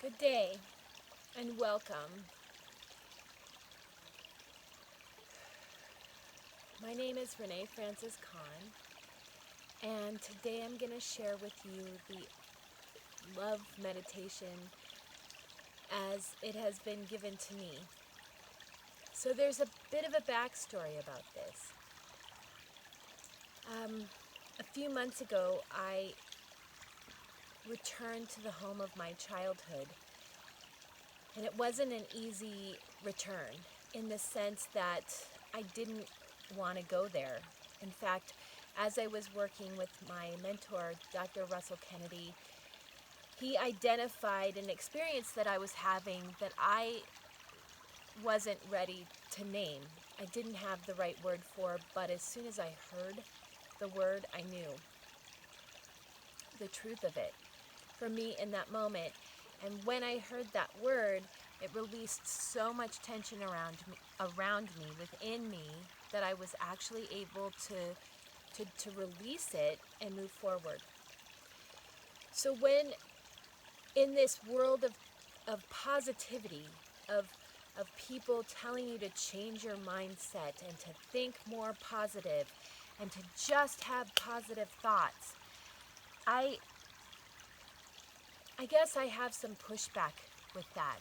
Good day and welcome. My name is Renee Francis Kahn, and today I'm going to share with you the love meditation as it has been given to me. So there's a bit of a backstory about this. A few months ago, I returned to the home of my childhood. And it wasn't an easy return in the sense that I didn't want to go there. In fact, as I was working with my mentor, Dr. Russell Kennedy, he identified an experience that I was having that I wasn't ready to name. I didn't have the right word for, but as soon as I heard the word, I knew the truth of it for me in that moment. And when I heard that word, it released so much tension around me, within me, that I was actually able to release it and move forward. So when in this world of positivity, of people telling you to change your mindset and to think more positive and to just have positive thoughts, I guess I have some pushback with that.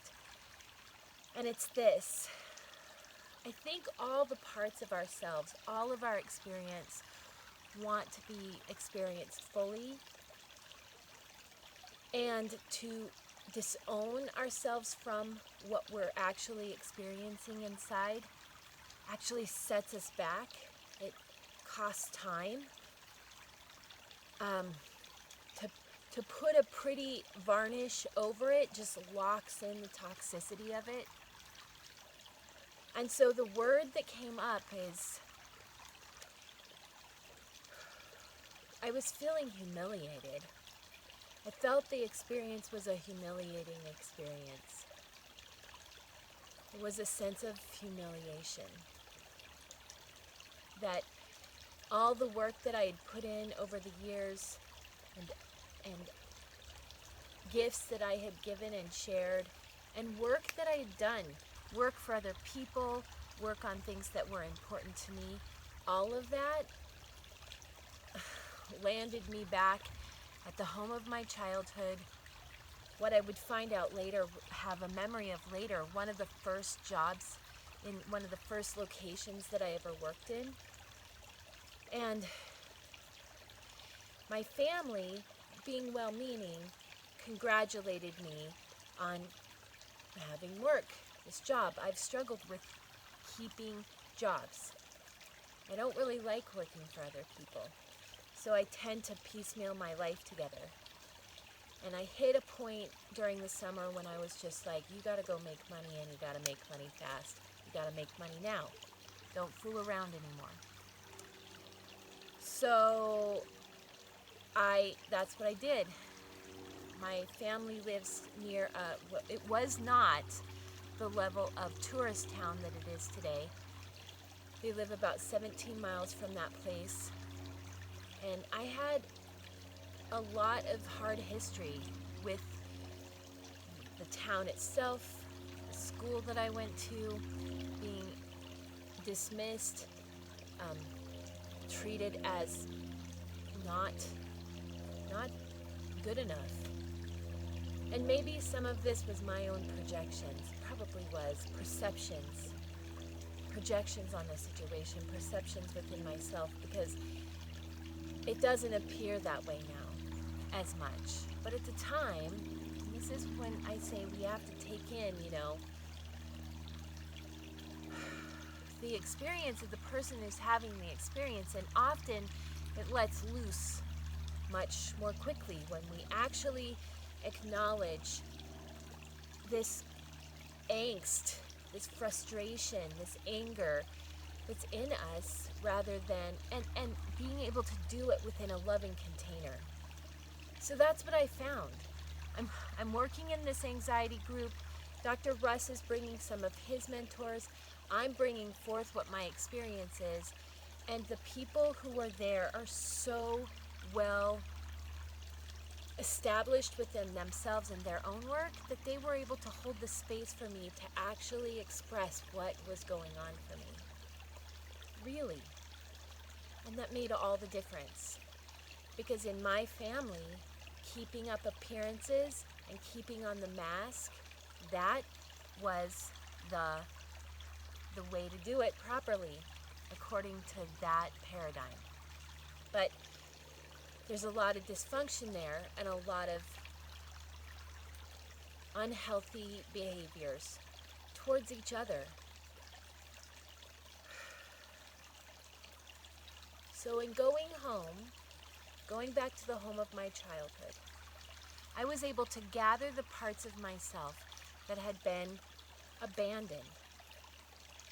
And it's this. I think all the parts of ourselves, all of our experience, want to be experienced fully. And to disown ourselves from what we're actually experiencing inside actually sets us back. It costs time. To put a pretty varnish over it just locks in the toxicity of it. And so the word that came up is, I was feeling humiliated. I felt the experience was a humiliating experience. It was a sense of humiliation. That all the work that I had put in over the years and gifts that I had given and shared, and work that I had done, work for other people, work on things that were important to me, all of that landed me back at the home of my childhood. What I would find out later, have a memory of later, one of the first jobs in one of the first locations that I ever worked in. And my family, being well-meaning, congratulated me on having work, this job. I've struggled with keeping jobs. I don't really like working for other people, so I tend to piecemeal my life together. And I hit a point during the summer when I was just like, you gotta go make money, and you gotta make money fast. You gotta make money now. Don't fool around anymore. So that's what I did. My family lives near, it was not the level of tourist town that it is today. They live about 17 miles from that place. And I had a lot of hard history with the town itself, the school that I went to, being dismissed, treated as not good enough. And maybe some of this was my own projections, probably was, projections on the situation, perceptions within myself, because it doesn't appear that way now as much. But at the time, and this is when I say we have to take in, the experience of the person who's having the experience, and often it lets loose much more quickly when we actually acknowledge this angst, this frustration, this anger that's in us, rather than, and being able to do it within a loving container. So that's what I found. I'm working in this anxiety group. Dr. Russ is bringing some of his mentors. I'm bringing forth what my experience is. And the people who are there are so well established within themselves and their own work, that they were able to hold the space for me to actually express what was going on for me. Really. And that made all the difference. Because in my family, keeping up appearances and keeping on the mask, that was the way to do it properly, according to that paradigm. But there's a lot of dysfunction there and a lot of unhealthy behaviors towards each other. So in going back to the home of my childhood, I was able to gather the parts of myself that had been abandoned,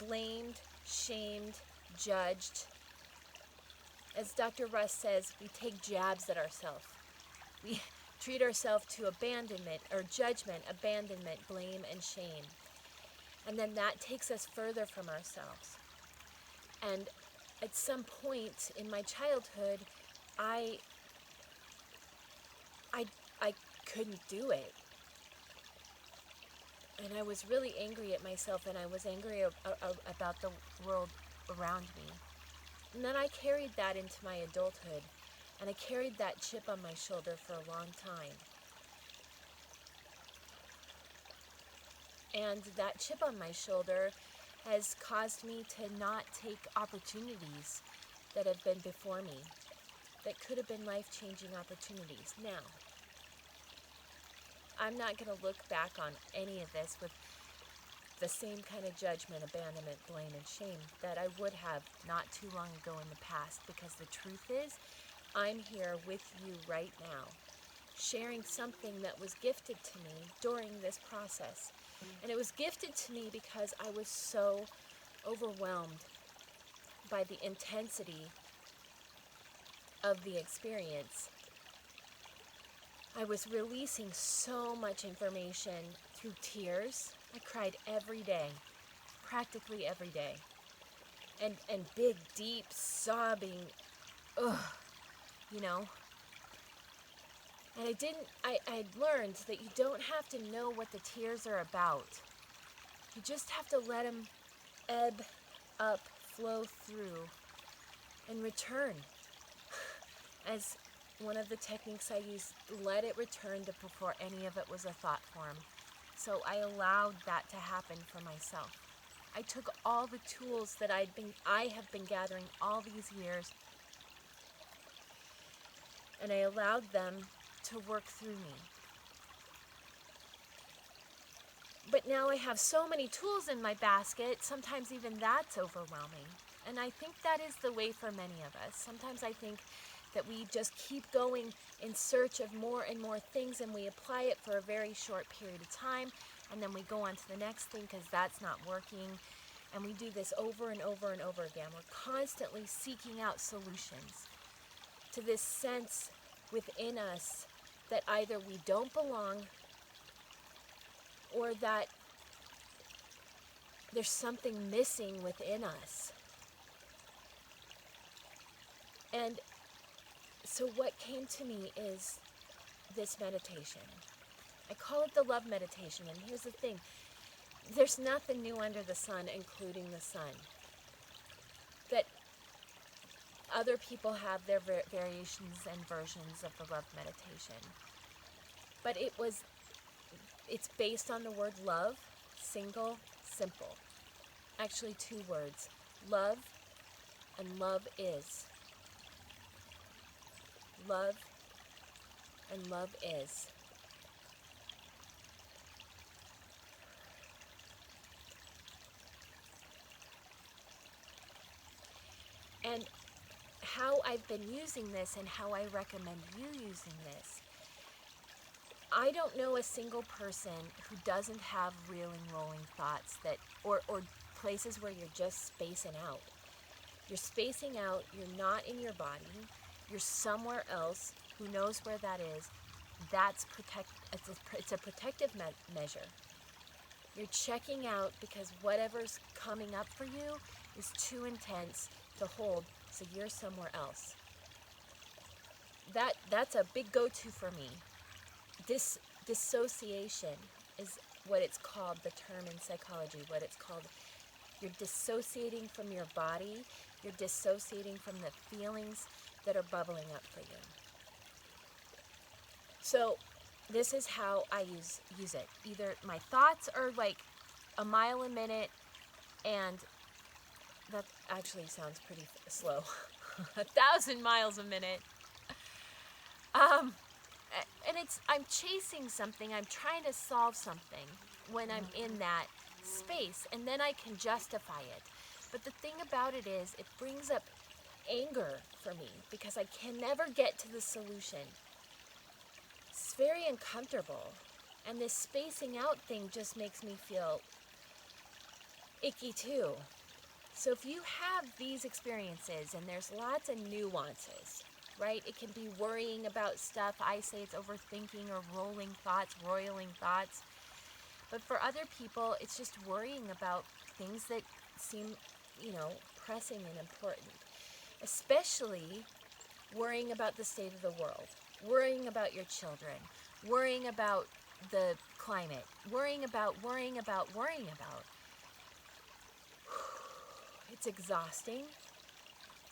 blamed, shamed, judged. As Dr. Russ says, we take jabs at ourselves. We treat ourselves to abandonment or judgment, abandonment, blame, and shame. And then that takes us further from ourselves. And at some point in my childhood, I couldn't do it. And I was really angry at myself, and I was angry about the world around me. And then I carried that into my adulthood, and I carried that chip on my shoulder for a long time. And that chip on my shoulder has caused me to not take opportunities that have been before me, that could have been life-changing opportunities. Now, I'm not going to look back on any of this with the same kind of judgment, abandonment, blame, and shame that I would have not too long ago in the past, because the truth is, I'm here with you right now, sharing something that was gifted to me during this process. And it was gifted to me because I was so overwhelmed by the intensity of the experience. I was releasing so much information through tears. I cried every day, practically every day. And big, deep, sobbing, you know. And I'd learned that you don't have to know what the tears are about. You just have to let them ebb up, flow through, and return. As one of the techniques I used, let it return to before any of it was a thought form. So I allowed that to happen for myself. I took all the tools that I have been gathering all these years, and I allowed them to work through me. But now I have so many tools in my basket, sometimes even that's overwhelming. And I think that is the way for many of us. Sometimes I think that we just keep going in search of more and more things, and we apply it for a very short period of time, and then we go on to the next thing because that's not working. And we do this over and over and over again. We're constantly seeking out solutions to this sense within us that either we don't belong or that there's something missing within us. And so what came to me is this meditation. I call it the love meditation, and here's the thing. There's nothing new under the sun, including the sun. That other people have their variations and versions of the love meditation. But it's based on the word love, single, simple. Actually, 2 words, love and love is. Love and love is. And how I've been using this and how I recommend you using this, I don't know a single person who doesn't have reeling, rolling thoughts that, or places where you're just spacing out. You're spacing out, you're not in your body, you're somewhere else. Who knows where that is? That's it's a protective measure. You're checking out because whatever's coming up for you is too intense to hold, so you're somewhere else. That's a big go-to for me. Dissociation is what it's called, the term in psychology, what it's called. You're dissociating from your body. You're dissociating from the feelings that are bubbling up for you. So this is how I use it. Either my thoughts are like a mile a minute, and that actually sounds pretty slow. 1,000 miles a minute. And I'm chasing something. I'm trying to solve something when I'm in that space, and then I can justify it. But the thing about it is, it brings up anger for me because I can never get to the solution. It's very uncomfortable, and this spacing out thing just makes me feel icky too. So if you have these experiences, and there's lots of nuances, right? It can be worrying about stuff. I say it's overthinking or roiling thoughts. But for other people, it's just worrying about things that seem, pressing and important. Especially worrying about the state of the world, worrying about your children, worrying about the climate, worrying about. It's exhausting.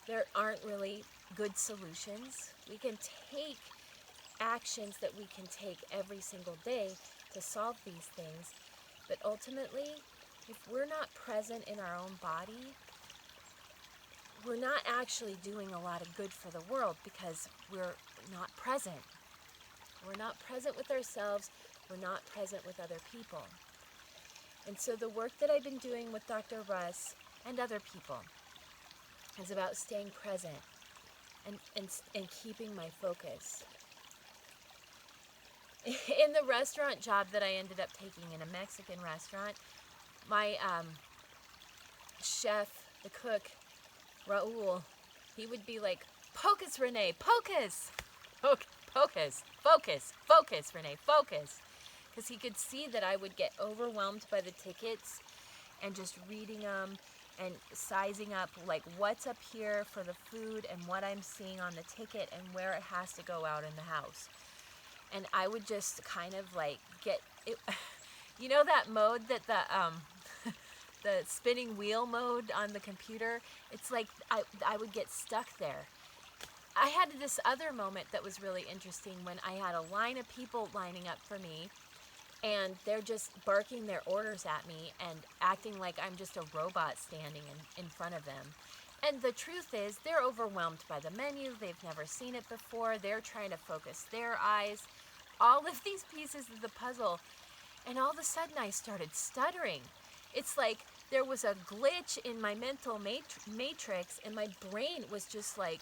There aren't really good solutions. We can take actions that we can take every single day to solve these things, but ultimately, if we're not present in our own body, we're not actually doing a lot of good for the world because we're not present. We're not present with ourselves. We're not present with other people. And so the work that I've been doing with Dr. Russ and other people is about staying present and keeping my focus. In the restaurant job that I ended up taking in a Mexican restaurant, my chef, the cook, Raul, he would be like, "Focus, Renee, focus! Focus, Renee, focus!" Because he could see that I would get overwhelmed by the tickets and just reading them and sizing up like what's up here for the food and what I'm seeing on the ticket and where it has to go out in the house. And I would just kind of like get it, that mode that the spinning wheel mode on the computer, it's like I would get stuck there. I had this other moment that was really interesting when I had a line of people lining up for me, and they're just barking their orders at me and acting like I'm just a robot standing in front of them. And the truth is, they're overwhelmed by the menu. They've never seen it before. They're trying to focus their eyes. All of these pieces of the puzzle. And all of a sudden, I started stuttering. It's like there was a glitch in my mental matrix, and my brain was just like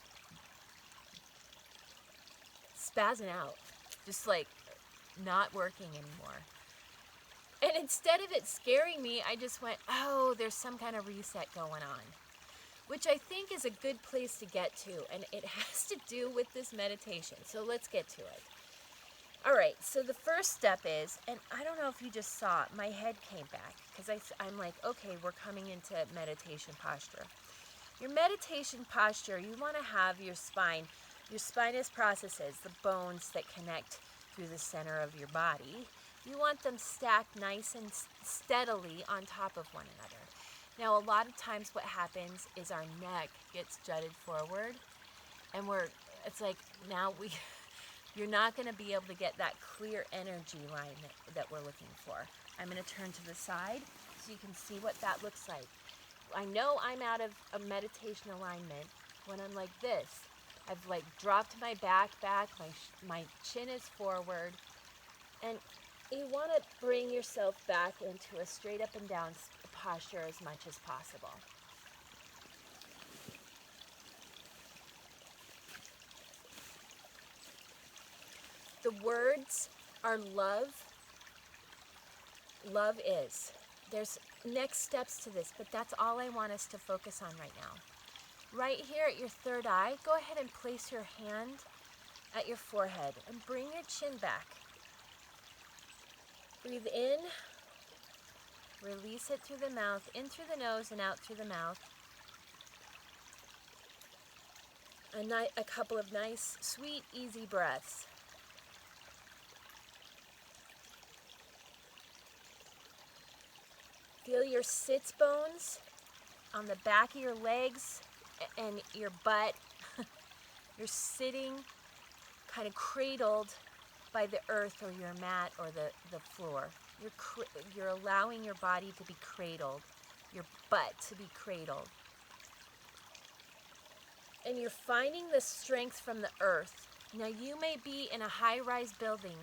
spazzing out. Just like not working anymore. And instead of it scaring me, I just went, oh, there's some kind of reset going on. Which I think is a good place to get to, and it has to do with this meditation. So let's get to it. All right, so the first step is, and I don't know if you just saw it, my head came back, because I'm like, okay, we're coming into meditation posture. Your meditation posture, you want to have your spinous processes, the bones that connect through the center of your body. You want them stacked nice and steadily on top of one another. Now, a lot of times what happens is our neck gets jutted forward, and it's like now you're not going to be able to get that clear energy line that we're looking for. I'm going to turn to the side so you can see what that looks like. I know I'm out of a meditation alignment when I'm like this. I've like dropped my back, my chin is forward, and you want to bring yourself back into a straight up and down posture as much as possible. The words are love. Love is. There's next steps to this, but that's all I want us to focus on right now. Right here at your third eye, go ahead and place your hand at your forehead and bring your chin back. Breathe in, release it through the mouth, in through the nose and out through the mouth. A couple of nice, sweet, easy breaths. Feel your sits bones on the back of your legs and your butt. You're sitting kind of cradled by the earth or your mat or the floor. You're allowing your body to be cradled, your butt to be cradled. And you're finding the strength from the earth. Now you may be in a high-rise building.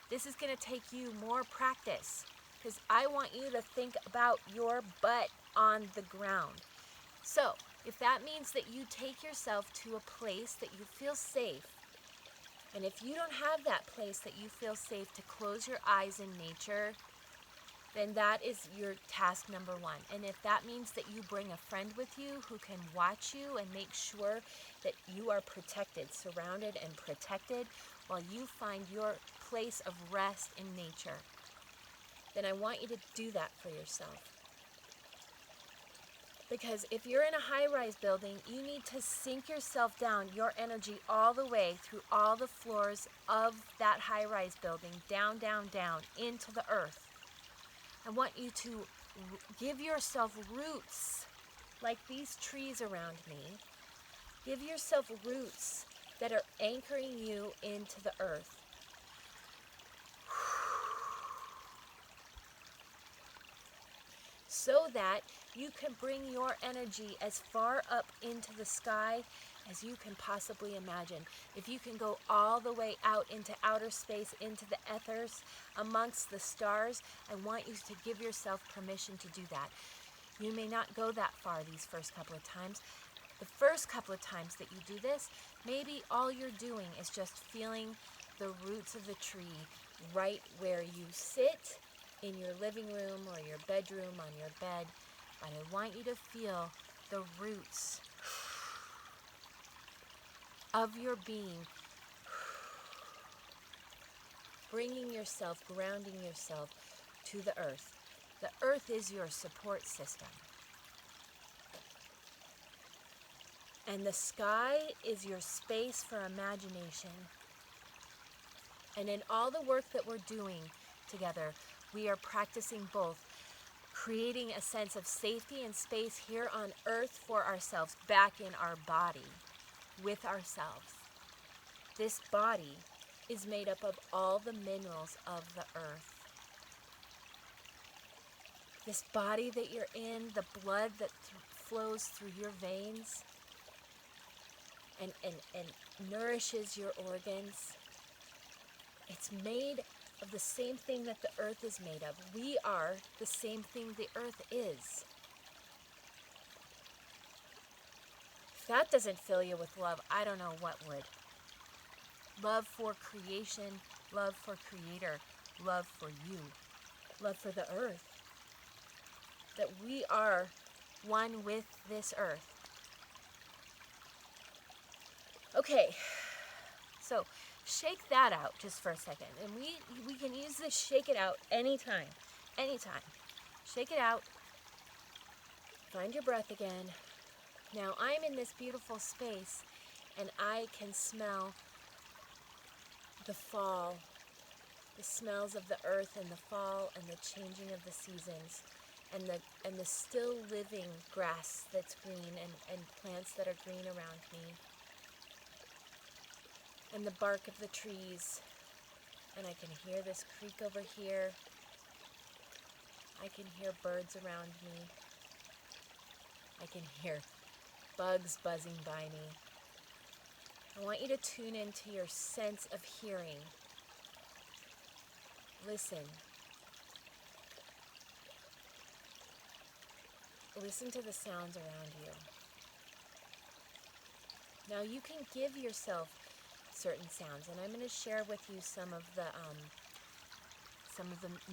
This is going to take you more practice because I want you to think about your butt on the ground. So if that means that you take yourself to a place that you feel safe, and if you don't have that place that you feel safe to close your eyes in nature, then that is your task number one. And if that means that you bring a friend with you who can watch you and make sure that you are protected, surrounded and protected while you find your place of rest in nature, then I want you to do that for yourself. Because if you're in a high-rise building, you need to sink yourself down, your energy all the way through all the floors of that high-rise building, down, down, down, into the earth. I want you to give yourself roots, like these trees around me. Give yourself roots that are anchoring you into the earth. So that you can bring your energy as far up into the sky as you can possibly imagine. If you can go all the way out into outer space, into the ethers, amongst the stars, I want you to give yourself permission to do that. You may not go that far these first couple of times. The first couple of times that you do this, maybe all you're doing is just feeling the roots of the tree right where you sit in your living room or your bedroom, on your bed. But I want you to feel the roots of your being, bringing yourself, grounding yourself to the earth. The earth is your support system. And the sky is your space for imagination. And in all the work that we're doing together, we are practicing both, creating a sense of safety and space here on earth for ourselves, back in our body, with ourselves. This body is made up of all the minerals of the earth. This body that you're in, the blood that flows through your veins and nourishes your organs, it's made of the same thing that the earth is made of. We are the same thing the earth is. If that doesn't fill you with love, I don't know what would. Love for creation, love for Creator, love for you, love for the earth. That we are one with this earth. Okay, so shake that out just for a second. And we can use this shake it out anytime. Shake it out. Find your breath again. Now I'm in this beautiful space and I can smell the fall, the smells of the earth and the fall and the changing of the seasons and the still living grass that's green and plants that are green around me. And the bark of the trees, and I can hear this creek over here. I can hear birds around me. I can hear bugs buzzing by me. I want you to tune into your sense of hearing. Listen. Listen to the sounds around you. Now you can give yourself certain sounds, and I'm going to share with you some of the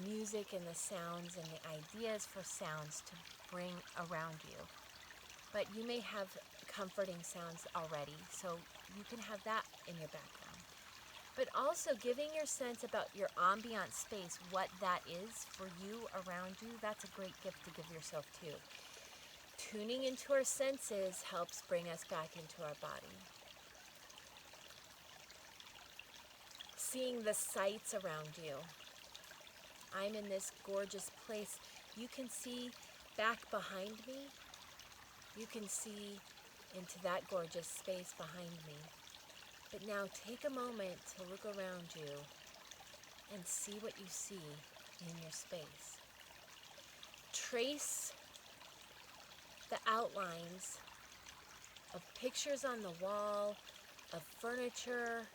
music and the sounds and the ideas for sounds to bring around you. But you may have comforting sounds already, so you can have that in your background. But also giving your sense about your ambient space, what that is for you around you, that's a great gift to give yourself too. Tuning into our senses helps bring us back into our body. Seeing the sights around you. I'm in this gorgeous place You can see back behind me. You can see into that gorgeous space behind me. But now take a moment to look around you and see what you see in your space. Trace the outlines of pictures on the wall, of furniture,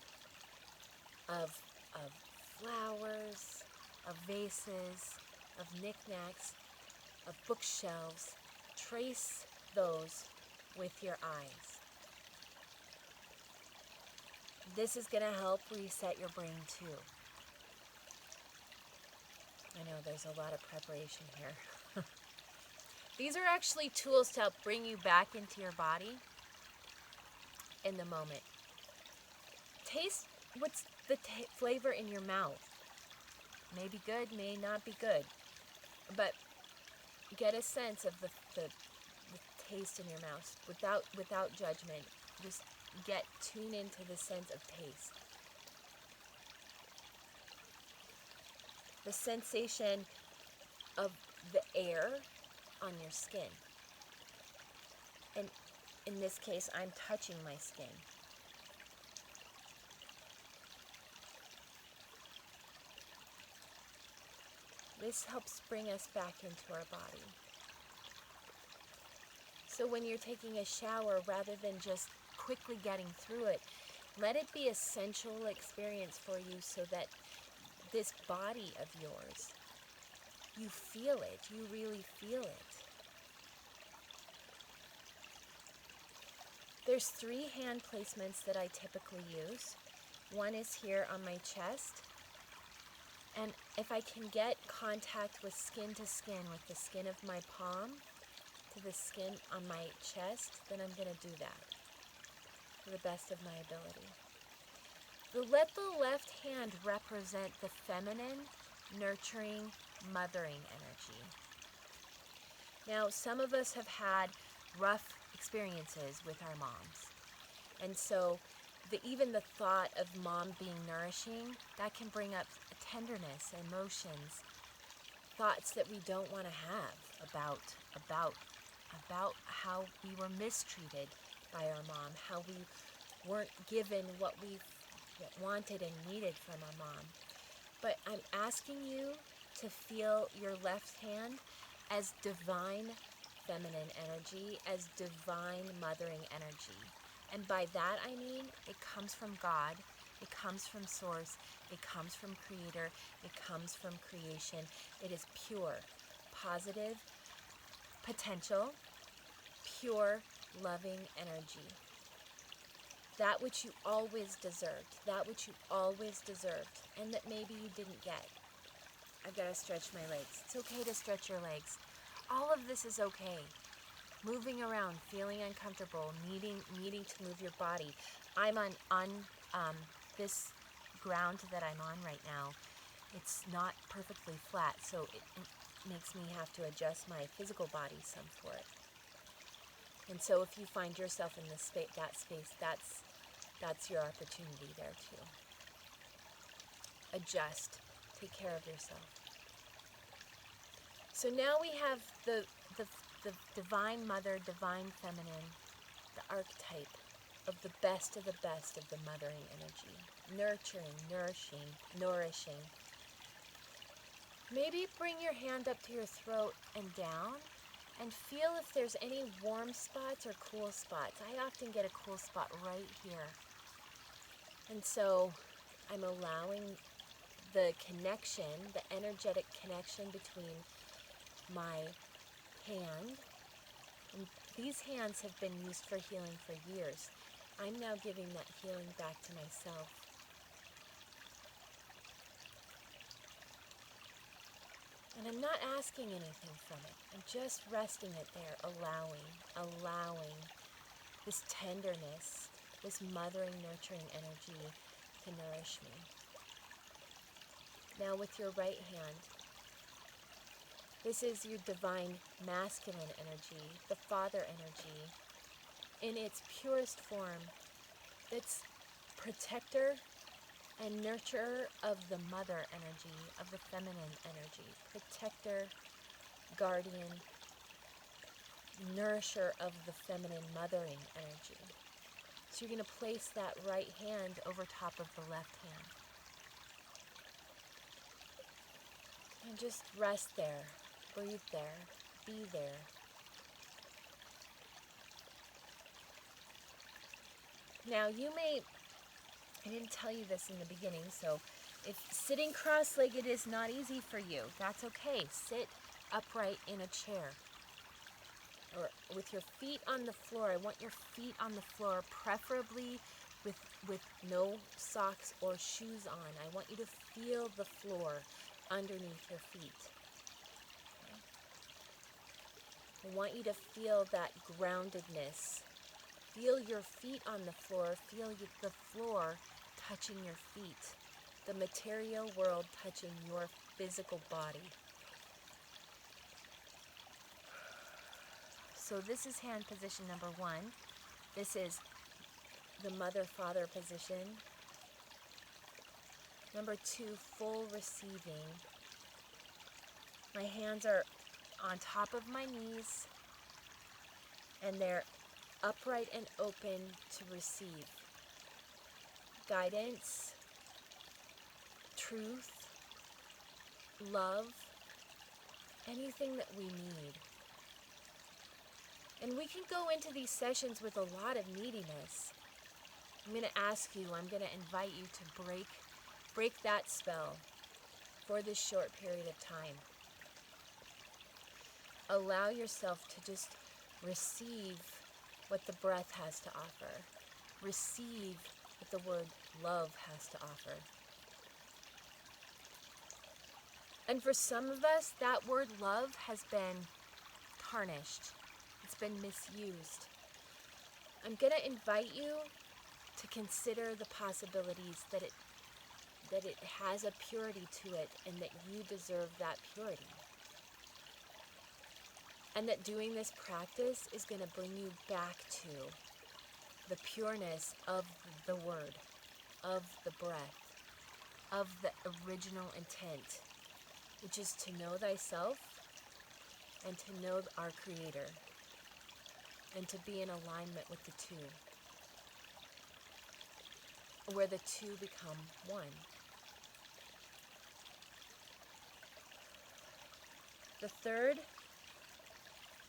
of flowers, of vases, of knickknacks, of bookshelves. Trace those with your eyes. This is going to help reset your brain too. I know there's a lot of preparation here. These are actually tools to help bring you back into your body in the moment. Taste what's the flavor in your mouth. May be good, may not be good, but get a sense of the taste in your mouth without judgment. Just tune into the sense of taste. The sensation of the air on your skin. And in this case, I'm touching my skin. This helps bring us back into our body. So when you're taking a shower, rather than just quickly getting through it, let it be a sensual experience for you so that this body of yours, you feel it, you really feel it. There's 3 hand placements that I typically use. One is here on my chest. And if I can get contact with skin to skin, with the skin of my palm to the skin on my chest, then I'm going to do that to the best of my ability. Let the left hand represent the feminine, nurturing, mothering energy. Now, some of us have had rough experiences with our moms. And so even the thought of mom being nourishing, that can bring up tenderness, emotions, thoughts that we don't want to have about how we were mistreated by our mom, how we weren't given what we wanted and needed from our mom. But I'm asking you to feel your left hand as divine feminine energy, as divine mothering energy. And by that I mean it comes from God, it comes from Source, it comes from Creator, it comes from creation. It is pure, positive, potential, pure, loving energy. That which you always deserved, that which you always deserved, and that maybe you didn't get. I've got to stretch my legs. It's okay to stretch your legs. All of this is okay. Moving around, feeling uncomfortable, needing to move your body. I'm on this ground that I'm on right now. It's not perfectly flat, so it makes me have to adjust my physical body some for it. And so if you find yourself in that space, that's your opportunity there too. Adjust. Take care of yourself. So now we have the divine mother, divine feminine, the archetype of the best of the mothering energy. Nurturing, nourishing. Maybe bring your hand up to your throat and down and feel if there's any warm spots or cool spots. I often get a cool spot right here. And so I'm allowing the connection, the energetic connection between my hand, and these hands have been used for healing for years. I'm now giving that healing back to myself. And I'm not asking anything from it. I'm just resting it there, allowing this tenderness, this mothering, nurturing energy to nourish me. Now with your right hand, this is your divine masculine energy, the father energy, in its purest form. It's protector and nurturer of the mother energy, of the feminine energy. Protector, guardian, nourisher of the feminine mothering energy. So you're going to place that right hand over top of the left hand. And just rest there, breathe there, be there. Now I didn't tell you this in the beginning, so if sitting cross-legged is not easy for you, that's okay. Sit upright in a chair or with your feet on the floor. I want your feet on the floor, preferably with no socks or shoes on. I want you to feel the floor underneath your feet. Okay? I want you to feel that groundedness. Feel your feet on the floor. Feel the floor touching your feet. The material world touching your physical body. So this is hand position number 1. This is the mother-father position. Number 2, full receiving. My hands are on top of my knees, and they're upright and open to receive guidance, truth, love, anything that we need. And we can go into these sessions with a lot of neediness. I'm going to ask you, I'm going to invite you to break that spell for this short period of time. Allow yourself to just receive what the breath has to offer. Receive what the word love has to offer. And for some of us, that word love has been tarnished. It's been misused. I'm going to invite you to consider the possibilities that it has a purity to it, and that you deserve that purity. And that doing this practice is going to bring you back to the pureness of the word, of the breath, of the original intent, which is to know thyself and to know our Creator, and to be in alignment with the two, where the two become one. The third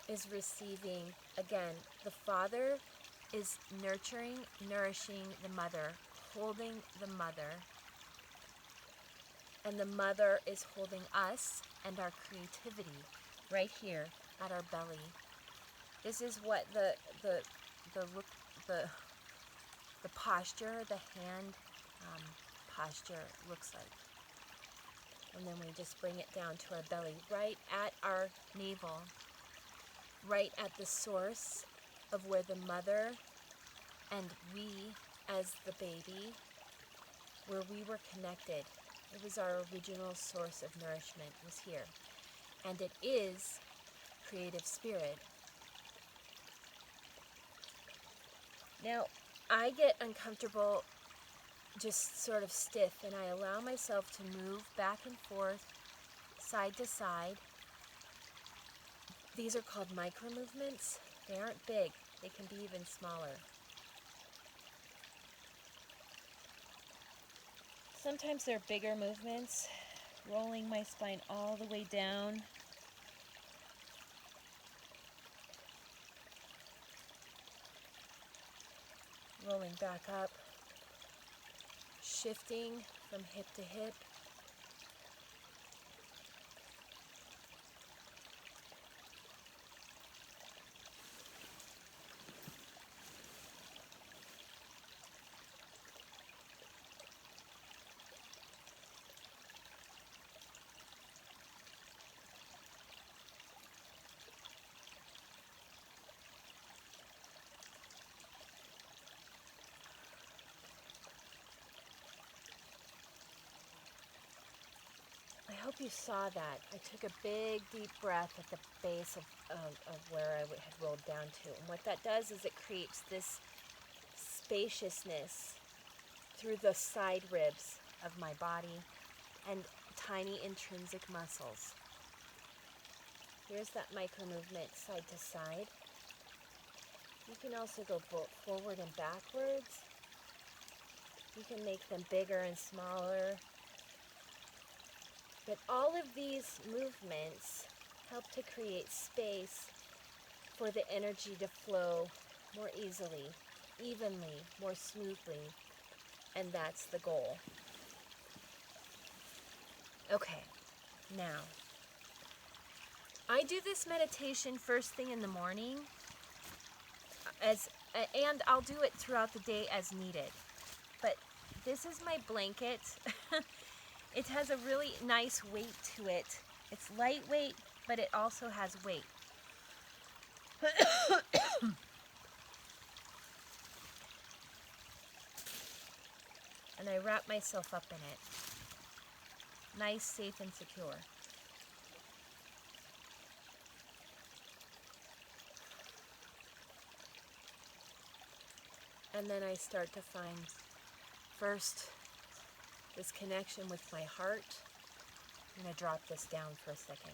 is receiving. Again, the father is nurturing, nourishing the mother, holding the mother, and the mother is holding us and our creativity right here at our belly. This is what the posture, the hand posture looks like. And then we just bring it down to our belly, right at our navel, right at the source of where the mother and we as the baby, where we were connected. It was our original source of nourishment, was here. And it is creative spirit. Now, I get uncomfortable, just sort of stiff, and I allow myself to move back and forth, side to side. These are called micro movements. They aren't big. They can be even smaller. Sometimes they're bigger movements, rolling my spine all the way down. Rolling back up, shifting from hip to hip. I hope you saw that. I took a big, deep breath at the base of where I had rolled down to. And what that does is it creates this spaciousness through the side ribs of my body and tiny intrinsic muscles. Here's that micro movement side to side. You can also go forward and backwards. You can make them bigger and smaller. But all of these movements help to create space for the energy to flow more easily, evenly, more smoothly. And that's the goal. Okay, now, I do this meditation first thing in the morning, and I'll do it throughout the day as needed. But this is my blanket. It has a really nice weight to it. It's lightweight, but it also has weight. And I wrap myself up in it. Nice, safe, and secure. And then I start to find first this connection with my heart. I'm going to drop this down for a second.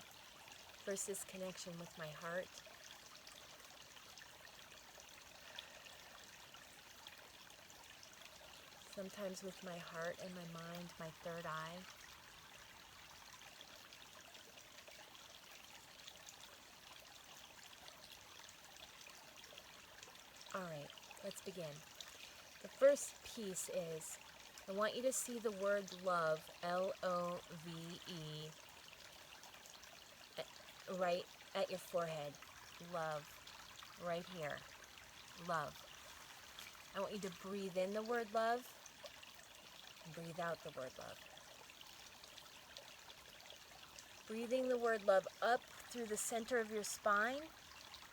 First, this connection with my heart. Sometimes with my heart and my mind, my third eye. All right, let's begin. The first piece is, I want you to see the word love, L-O-V-E, right at your forehead. Love, right here. Love. I want you to breathe in the word love, and breathe out the word love. Breathing the word love up through the center of your spine,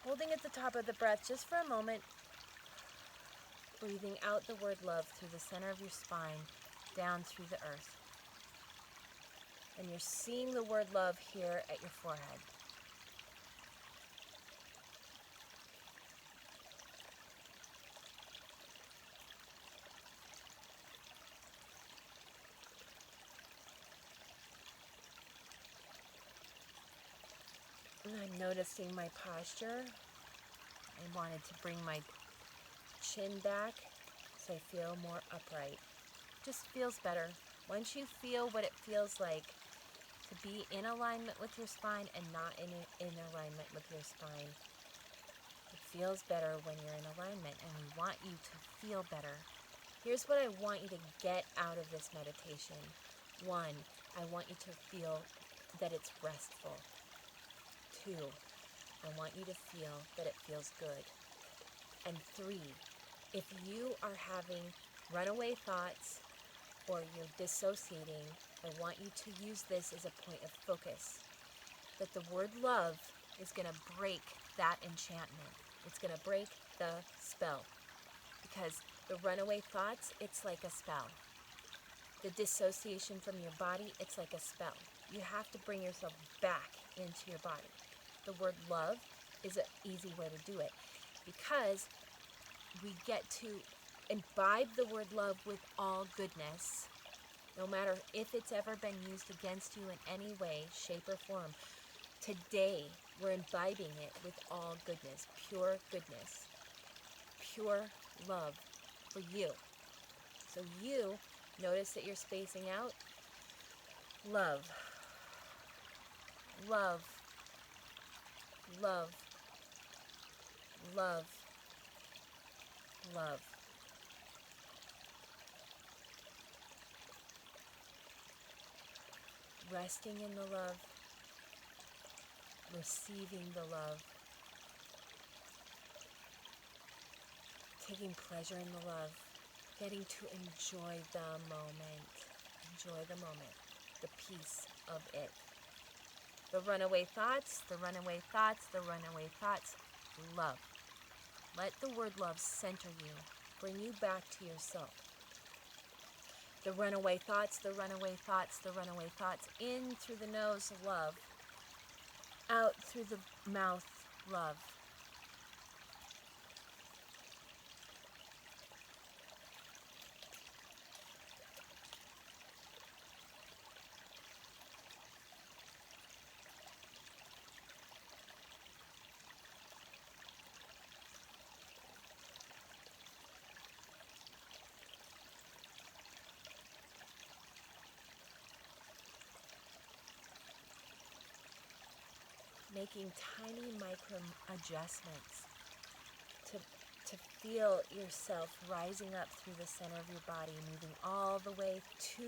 holding at the top of the breath just for a moment. Breathing out the word love through the center of your spine, down through the earth. And you're seeing the word love here at your forehead. And I'm noticing my posture. I wanted to bring my chin back so I feel more upright. Just feels better. Once you feel what it feels like to be in alignment with your spine and not in alignment with your spine, it feels better when you're in alignment, and we want you to feel better. Here's what I want you to get out of this meditation. 1, I want you to feel that it's restful. 2, I want you to feel that it feels good. And 3, if you are having runaway thoughts or you're dissociating, I want you to use this as a point of focus. That the word love is going to break that enchantment. It's going to break the spell. Because the runaway thoughts, it's like a spell. The dissociation from your body, it's like a spell. You have to bring yourself back into your body. The word love is an easy way to do it, because we get to imbibe the word love with all goodness, no matter if it's ever been used against you in any way, shape, or form. Today, we're imbibing it with all goodness, pure love for you. So you notice that you're spacing out. Love, love, love, love, love. Resting in the love, receiving the love, taking pleasure in the love, getting to enjoy the moment, the peace of it. The runaway thoughts, love. Let the word love center you, bring you back to yourself. The runaway thoughts, in through the nose, love. Out through the mouth, love. making tiny micro adjustments to feel yourself rising up through the center of your body, moving all the way to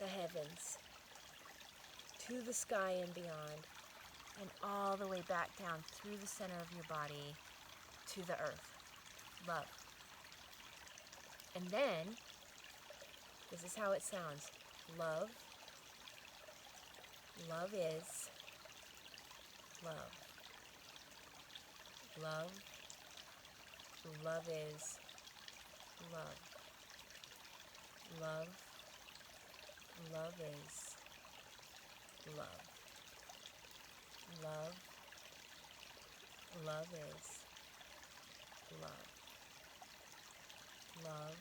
the heavens, to the sky and beyond, and all the way back down through the center of your body to the earth. Love. And then, this is how it sounds. Love. Love is love. Love. Love is love. Love. Love is love. Love. Love is love. Love.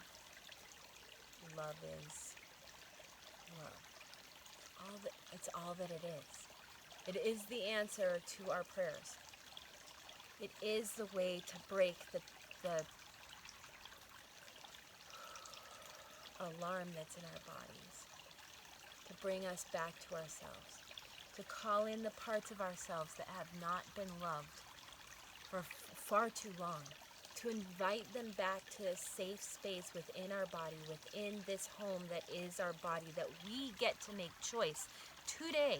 Love is love. It's all that it is. It is the answer to our prayers. It is the way to break the alarm that's in our bodies, to bring us back to ourselves, to call in the parts of ourselves that have not been loved for far too long, to invite them back to a safe space within our body, within this home that is our body, that we get to make choice. Today,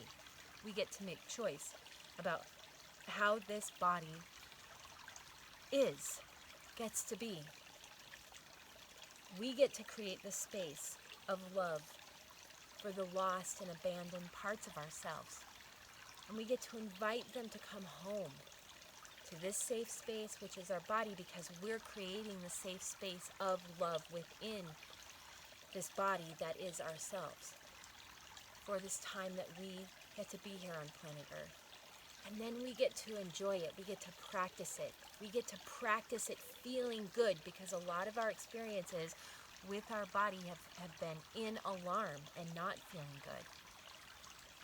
we get to make choice about how this body gets to be. We get to create the space of love for the lost and abandoned parts of ourselves. And we get to invite them to come home to this safe space, which is our body, because we're creating the safe space of love within this body that is ourselves for this time that we get to be here on planet Earth. And then we get to enjoy it. We get to practice it. We get to practice it feeling good, because a lot of our experiences with our body have been in alarm and not feeling good.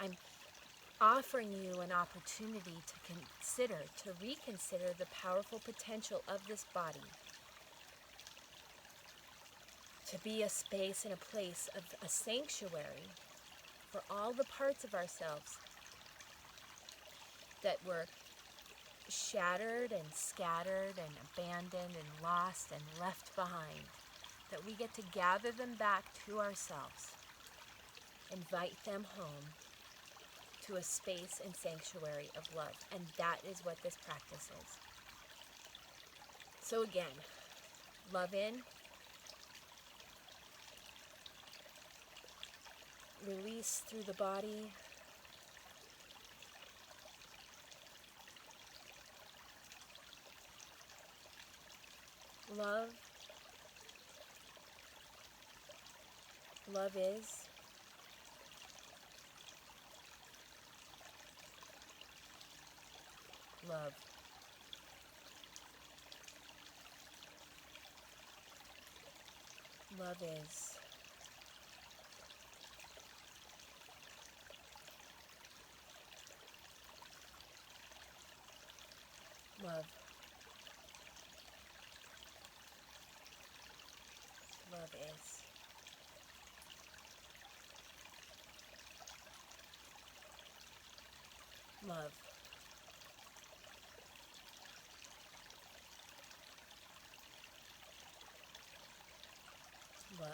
I'm offering you an opportunity to reconsider the powerful potential of this body to be a space and a place of a sanctuary for all the parts of ourselves that were shattered and scattered and abandoned and lost and left behind, that we get to gather them back to ourselves, invite them home to a space and sanctuary of love. And that is what this practice is. So again, love in, release through the body, love. Love is love. Love is love. Love is love. Love.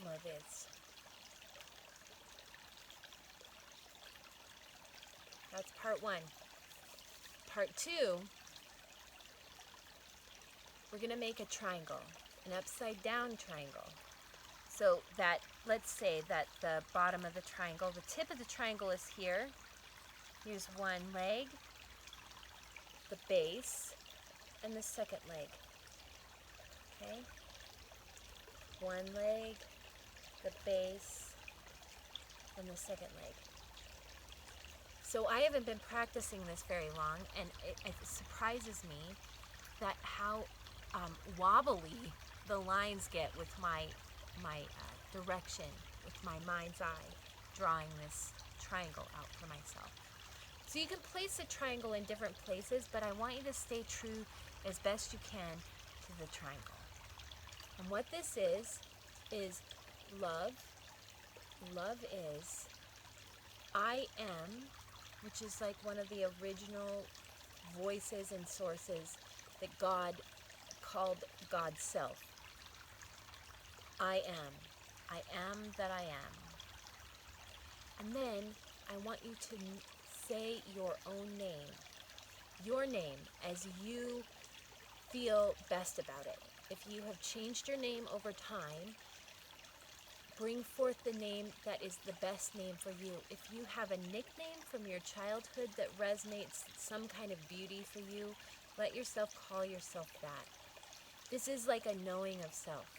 Love is. That's part one. Part two, we're going to make a triangle, an upside down triangle. So that, let's say that the bottom of the triangle, the tip of the triangle is here. Here's one leg, the base, and the second leg. Okay? One leg, the base, and the second leg. So I haven't been practicing this very long, and it surprises me that how wobbly the lines get with my direction, with my mind's eye, drawing this triangle out for myself. So you can place a triangle in different places, but I want you to stay true as best you can to the triangle. And what this is love. Love is I am, which is like one of the original voices and sources that God called God's self. I am. I am that I am. And then I want you to say your own name. Your name as you feel best about it. If you have changed your name over time, bring forth the name that is the best name for you. If you have a nickname from your childhood that resonates some kind of beauty for you, let yourself call yourself that. This is like a knowing of self.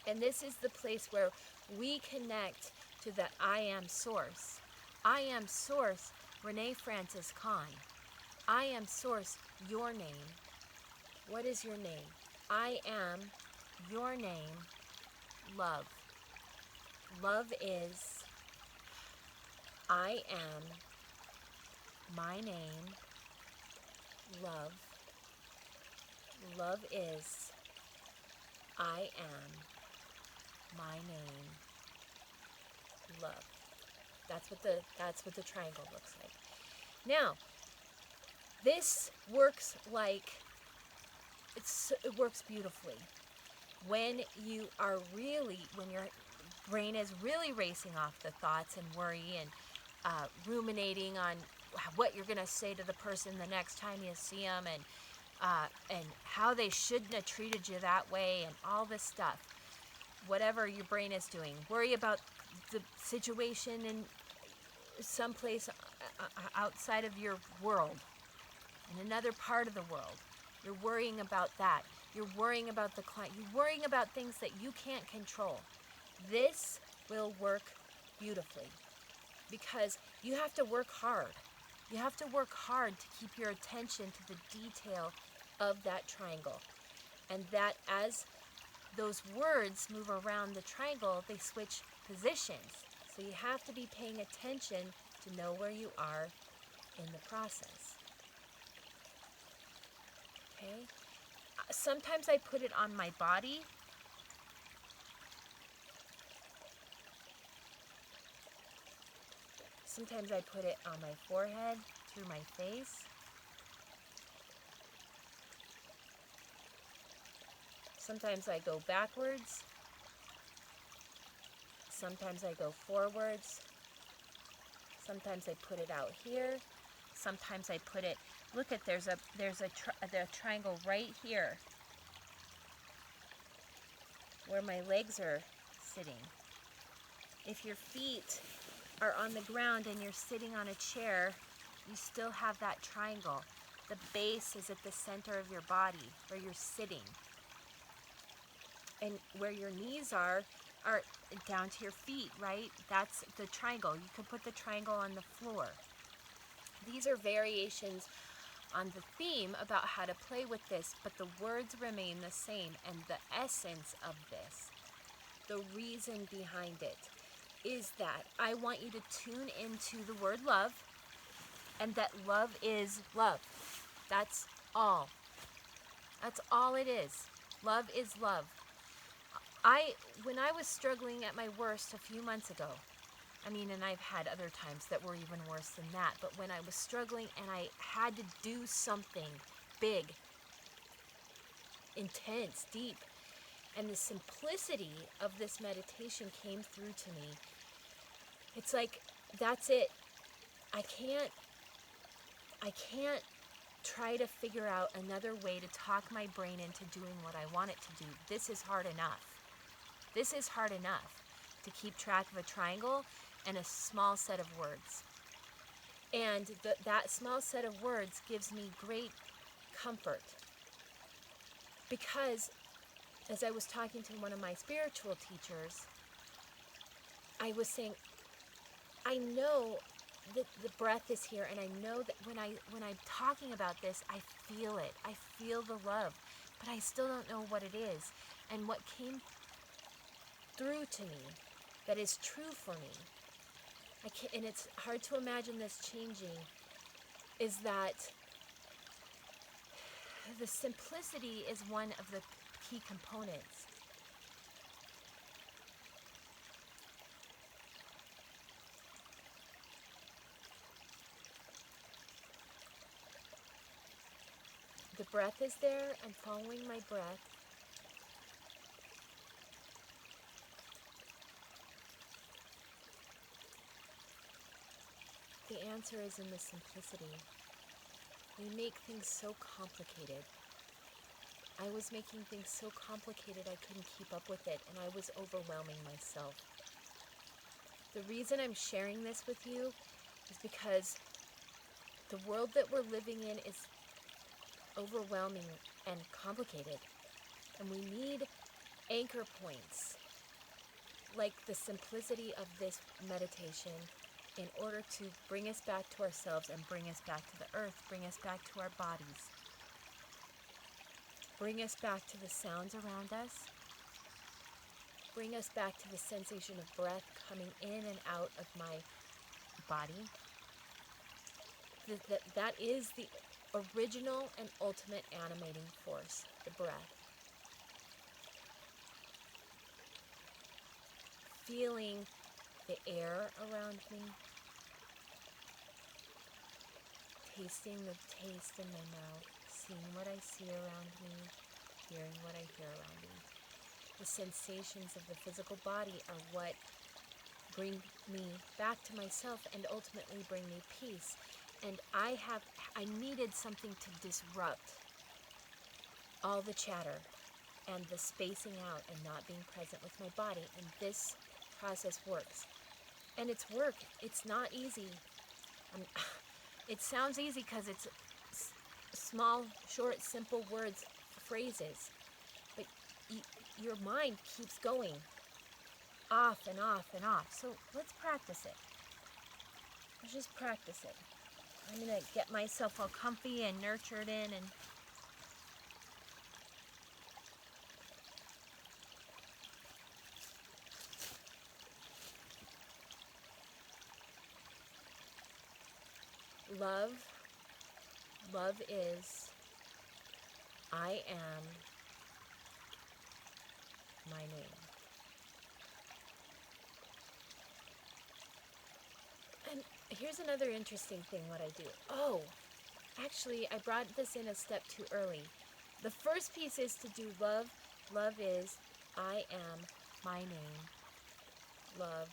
And this is the place where we connect to the I am source. I am source, Renee Francis Kahn. I am source, your name. What is your name? I am your name, love. Love is I am my name, love. Love is I am my name, love. That's what the triangle looks like. Now, this works it works beautifully when your brain is really racing off the thoughts and worry and ruminating on what you're going to say to the person the next time you see them and how they shouldn't have treated you that way and all this stuff. Whatever your brain is doing, worry about the situation in someplace outside of your world, in another part of the world. You're worrying about that. You're worrying about the client. You're worrying about things that you can't control. This will work beautifully because you have to work hard. You have to work hard to keep your attention to the detail of that triangle. And that as those words move around the triangle, they switch positions. So you have to be paying attention to know where you are in the process. Okay? Sometimes I put it on my body. Sometimes I put it on my forehead, through my face. Sometimes I go backwards. Sometimes I go forwards. Sometimes I put it out here. Sometimes I put it, look at, there's a triangle right here where my legs are sitting. If your feet are on the ground and you're sitting on a chair, you still have that triangle. The base is at the center of your body where you're sitting. And where your knees are down to your feet, right? That's the triangle. You could put the triangle on the floor. These are variations on the theme about how to play with this, but the words remain the same, and the essence of this, the reason behind it, is that I want you to tune into the word love, and that love is love. That's all. That's all it is. Love is love. When I was struggling at my worst a few months ago, and I've had other times that were even worse than that, but when I was struggling and I had to do something big, intense, deep, and the simplicity of this meditation came through to me, it's like, that's it. I can't try to figure out another way to talk my brain into doing what I want it to do. This is hard enough. This is hard enough to keep track of a triangle and a small set of words. And that small set of words gives me great comfort. Because as I was talking to one of my spiritual teachers, I was saying, I know that the breath is here, and I know that when I'm talking about this, I feel it. I feel the love, but I still don't know what it is. And what came through to me that is true for me, and it's hard to imagine this changing, is that the simplicity is one of the key components. The breath is there. I'm following my breath. The answer is in the simplicity. We make things so complicated. I was making things so complicated I couldn't keep up with it, and I was overwhelming myself. The reason I'm sharing this with you is because the world that we're living in is overwhelming and complicated, and we need anchor points like the simplicity of this meditation in order to bring us back to ourselves and bring us back to the earth, bring us back to our bodies, bring us back to the sounds around us, bring us back to the sensation of breath coming in and out of my body. That is the original and ultimate animating force, the breath. Feeling the air around me, tasting the taste in my mouth, seeing what I see around me, hearing what I hear around me. The sensations of the physical body are what bring me back to myself and ultimately bring me peace. And I needed something to disrupt all the chatter and the spacing out and not being present with my body. And this process works. And it's work. It's not easy. It sounds easy because it's small, short, simple words, phrases. But your mind keeps going off and off and off. So let's practice it. Let's just practice it. I'm going to get myself all comfy and nurtured in and love is, I am my name. And here's another interesting thing what I do. Oh, actually, I brought this in a step too early. The first piece is to do love. Love is, I am my name. Love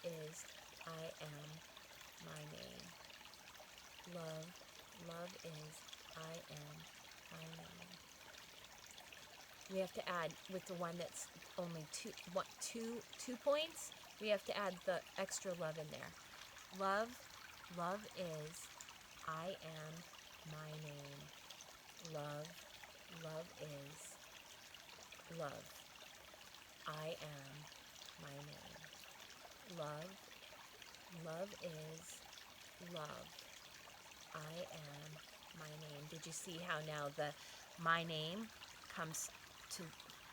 is, I am my name. Love is, I am my name. We have to add, with the one that's only two points, we have to add the extra love in there. Love is, I am my name. Love is, love, I am my name. Love is, love, I am my name. Did you see how now the my name comes to,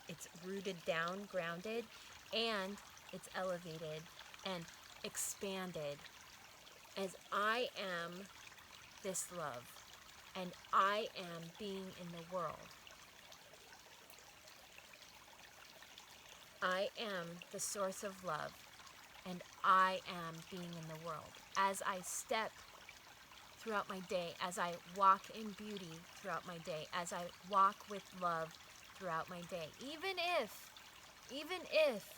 it's rooted down, grounded, and it's elevated and expanded as I am this love and I am being in the world. I am the source of love and I am being in the world. As I step throughout my day, as I walk in beauty throughout my day, as I walk with love throughout my day, even if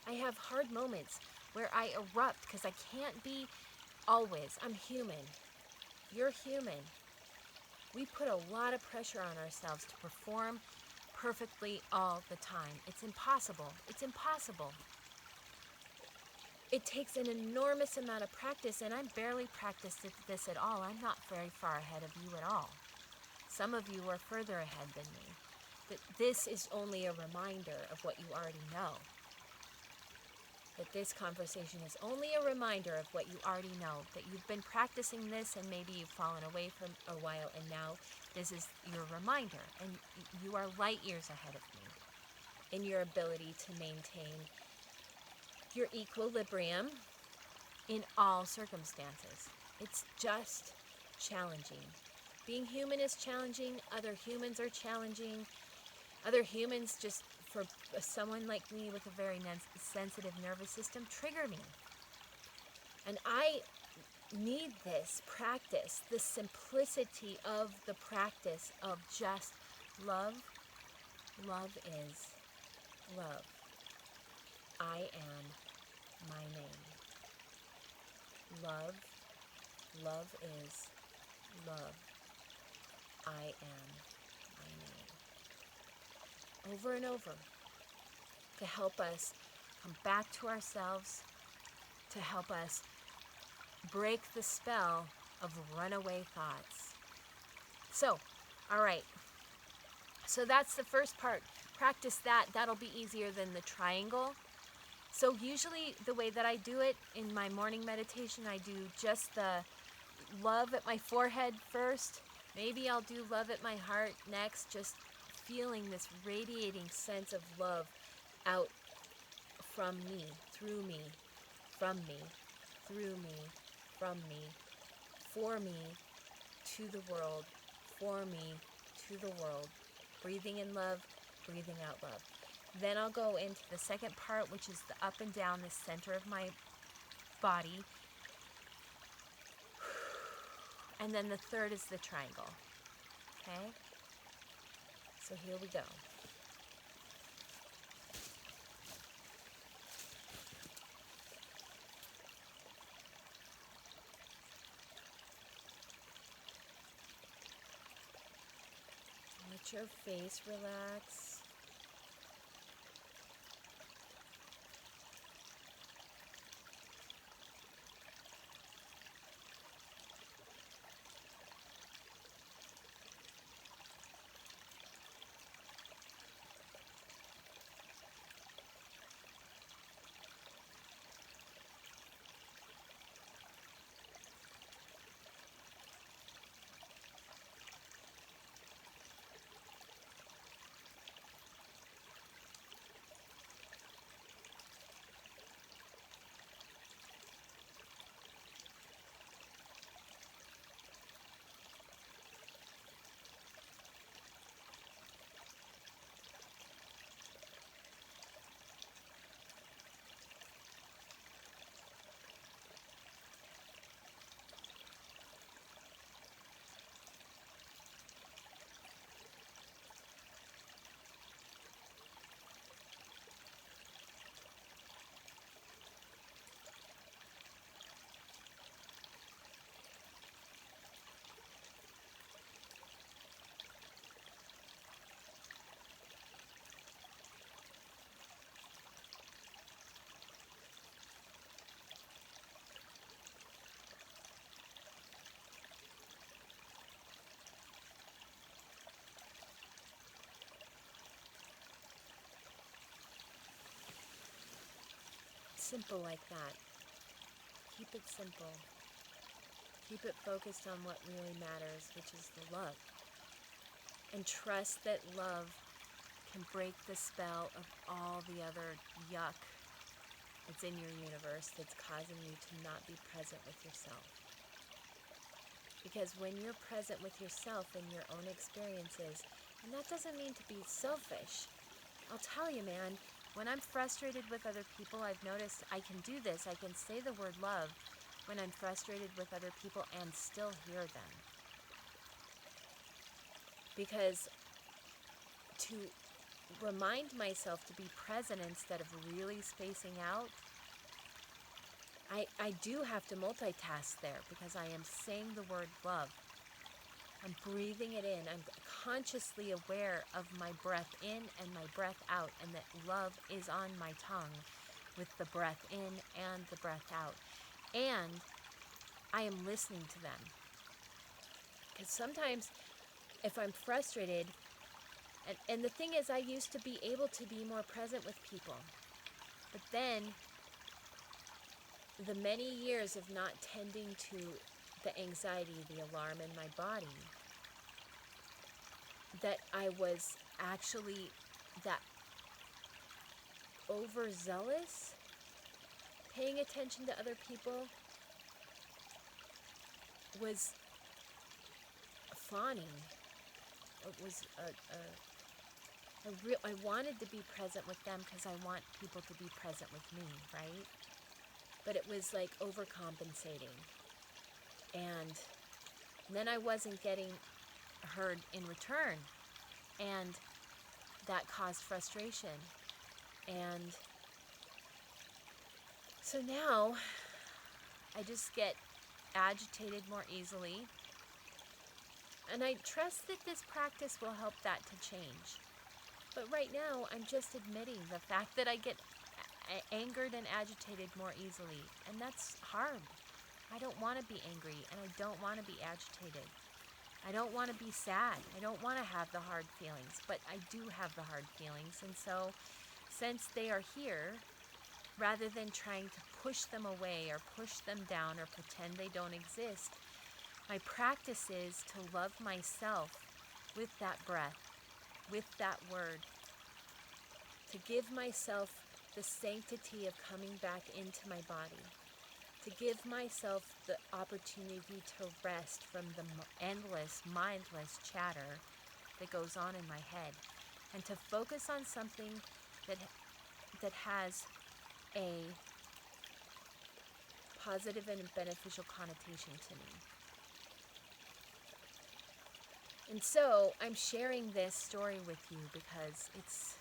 I have hard moments where I erupt because I can't be always. I'm human. You're human. We put a lot of pressure on ourselves to perform perfectly all the time. It's impossible. It's impossible. It takes an enormous amount of practice, and I'm barely practiced at this at all. I'm not very far ahead of you at all. Some of you are further ahead than me. But this is only a reminder of what you already know. That this conversation is only a reminder of what you already know. That you've been practicing this and maybe you've fallen away for a while, and now this is your reminder. And you are light years ahead of me in your ability to maintain your equilibrium in all circumstances. It's just challenging Being human is challenging. Other humans are challenging. Other humans, just for someone like me with a very sensitive nervous system, trigger me. And I need this practice, the simplicity of the practice of just love. Love is love. I am my name. Love is love. I am my name. Over and over, to help us come back to ourselves, to help us break the spell of runaway thoughts. So, all right. So that's the first part. Practice that. That'll be easier than the triangle. So usually the way that I do it in my morning meditation, I do just the love at my forehead first. Maybe I'll do love at my heart next, just feeling this radiating sense of love out from me, through me, from me, through me, from me, for me, to the world, for me, to the world. Breathing in love, breathing out love. Then I'll go into the second part, which is the up and down, the center of my body. And then the third is the triangle. Okay? So here we go. Let your face relax. Simple like that. Keep it simple. Keep it focused on what really matters, which is the love. And trust that love can break the spell of all the other yuck that's in your universe that's causing you to not be present with yourself. Because when you're present with yourself and your own experiences, and that doesn't mean to be selfish. I'll tell you, man, when I'm frustrated with other people, I've noticed I can do this. I can say the word love when I'm frustrated with other people and still hear them. Because to remind myself to be present instead of really spacing out, I do have to multitask there because I am saying the word love. I'm breathing it in. I'm consciously aware of my breath in and my breath out, and that love is on my tongue with the breath in and the breath out. And I am listening to them. Because sometimes if I'm frustrated, and the thing is, I used to be able to be more present with people. But then the many years of not tending to the anxiety, the alarm in my body, that I was actually that overzealous, paying attention to other people, was fawning. It was I wanted to be present with them because I want people to be present with me, right? But it was like overcompensating. And then I wasn't getting heard in return. And that caused frustration. And so now I just get agitated more easily. And I trust that this practice will help that to change. But right now, I'm just admitting the fact that I get angered and agitated more easily. And that's hard. I don't want to be angry, and I don't want to be agitated. I don't want to be sad. I don't want to have the hard feelings, but I do have the hard feelings. And so, since they are here, rather than trying to push them away or push them down or pretend they don't exist, my practice is to love myself with that breath, with that word, to give myself the sanctity of coming back into my body, to give myself the opportunity to rest from the endless, mindless chatter that goes on in my head, and to focus on something that has a positive and beneficial connotation to me. And so I'm sharing this story with you because it's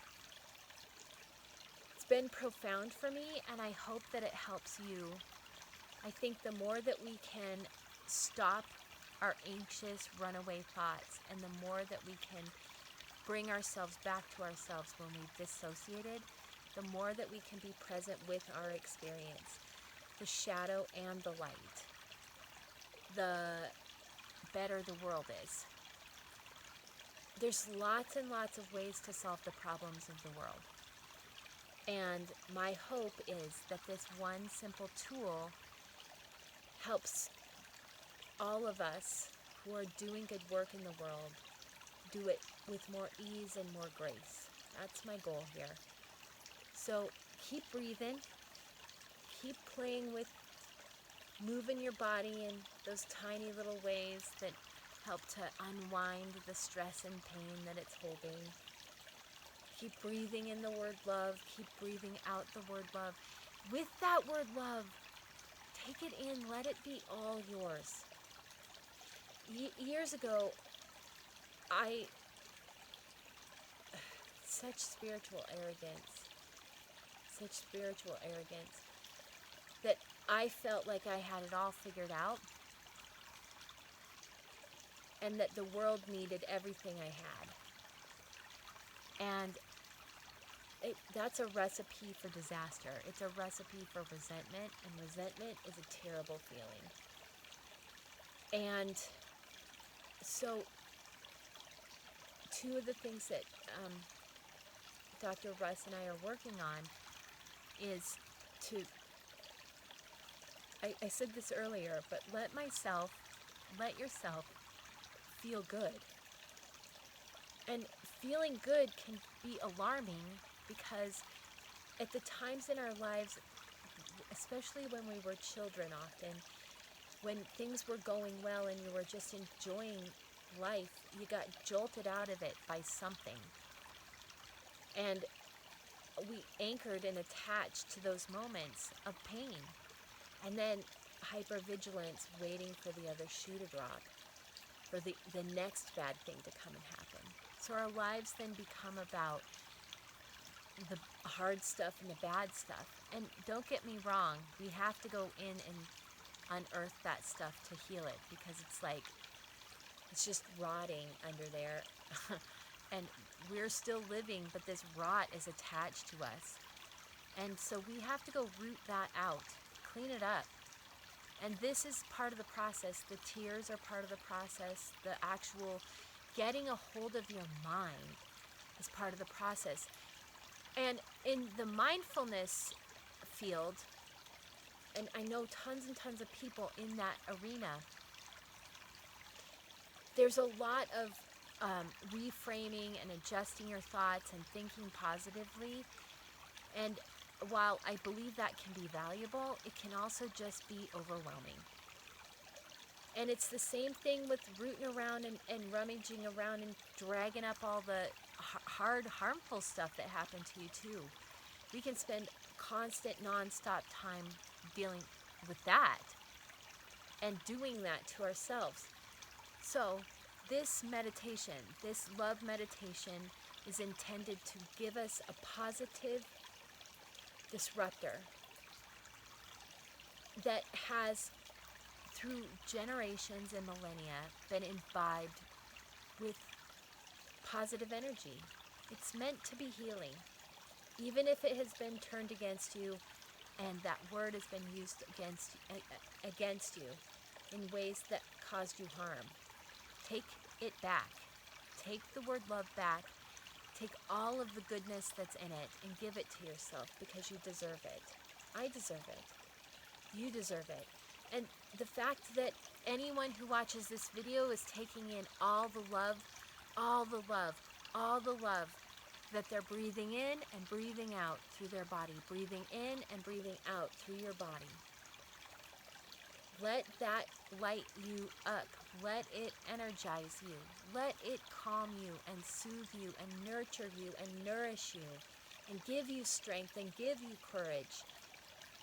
been profound for me, and I hope that it helps you. I think the more that we can stop our anxious runaway thoughts, and the more that we can bring ourselves back to ourselves when we've dissociated, the more that we can be present with our experience, the shadow and the light, the better the world is. There's lots and lots of ways to solve the problems of the world. And my hope is that this one simple tool helps all of us who are doing good work in the world do it with more ease and more grace. That's my goal here. So keep breathing, keep playing with moving your body in those tiny little ways that help to unwind the stress and pain that it's holding. Keep breathing in the word love. Keep breathing out the word love. With that word love, take it in. Let it be all yours. Years ago, such spiritual arrogance, that I felt like I had it all figured out, and that the world needed everything I had. And that's a recipe for disaster. It's a recipe for resentment, and resentment is a terrible feeling. And so, two of the things that Dr. Russ and I are working on is to, I said this earlier, but let yourself feel good. And feeling good can be alarming because at the times in our lives, especially when we were children often, when things were going well and you were just enjoying life, you got jolted out of it by something. And we anchored and attached to those moments of pain. And then hypervigilance, waiting for the other shoe to drop, for the next bad thing to come and happen. So our lives then become about the hard stuff and the bad stuff. And don't get me wrong, we have to go in and unearth that stuff to heal it, because it's just rotting under there. And we're still living, but this rot is attached to us. And so we have to go root that out, clean it up. And this is part of the process. The tears are part of the process. The actual getting a hold of your mind is part of the process. And in the mindfulness field, and I know tons and tons of people in that arena, there's a lot of reframing and adjusting your thoughts and thinking positively. And while I believe that can be valuable, it can also just be overwhelming. And it's the same thing with rooting around and rummaging around and dragging up all the hard, harmful stuff that happened to you too. We can spend constant, non-stop time dealing with that and doing that to ourselves. So this meditation, this love meditation, is intended to give us a positive disruptor that has, through generations and millennia, been imbibed with positive energy. It's meant to be healing. Even if it has been turned against you and that word has been used against you in ways that caused you harm, take it back. Take the word love back. Take all of the goodness that's in it and give it to yourself, because you deserve it. I deserve it. You deserve it. And the fact that anyone who watches this video is taking in all the love, all the love, all the love that they're breathing in and breathing out through their body, breathing in and breathing out through your body. Let that light you up. Let it energize you. Let it calm you and soothe you and nurture you and nourish you and give you strength and give you courage.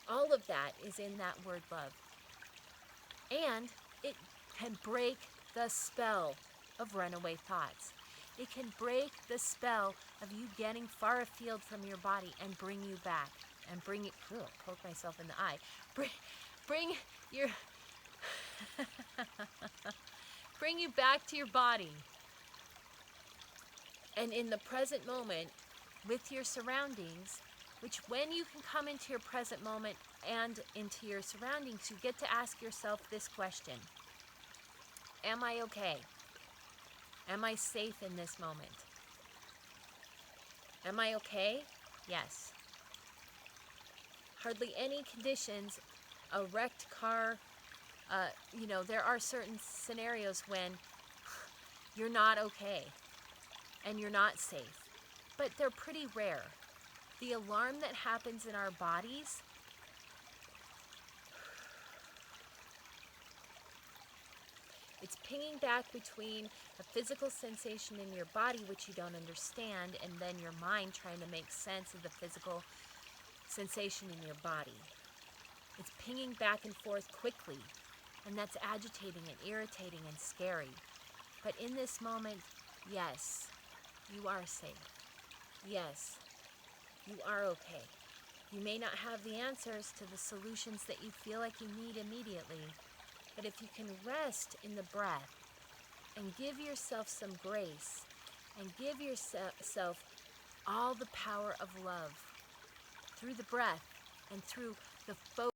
All of that is in that word love. And it can break the spell of runaway thoughts. It can break the spell of you getting far afield from your body and bring you back and bring it. Poke myself in the eye. Bring your bring you back to your body. And in the present moment, with your surroundings, which when you can come into your present moment and into your surroundings, you get to ask yourself this question: am I okay? Am I safe in this moment? Am I okay? Yes. Hardly any conditions, a wrecked car, there are certain scenarios when you're not okay and you're not safe, but they're pretty rare. The alarm that happens in our bodies, it's pinging back between a physical sensation in your body, which you don't understand, and then your mind trying to make sense of the physical sensation in your body. It's pinging back and forth quickly, and that's agitating and irritating and scary. But in this moment, yes, you are safe. Yes, you are okay. You may not have the answers to the solutions that you feel like you need immediately, but if you can rest in the breath and give yourself some grace and give yourself all the power of love through the breath and through the focus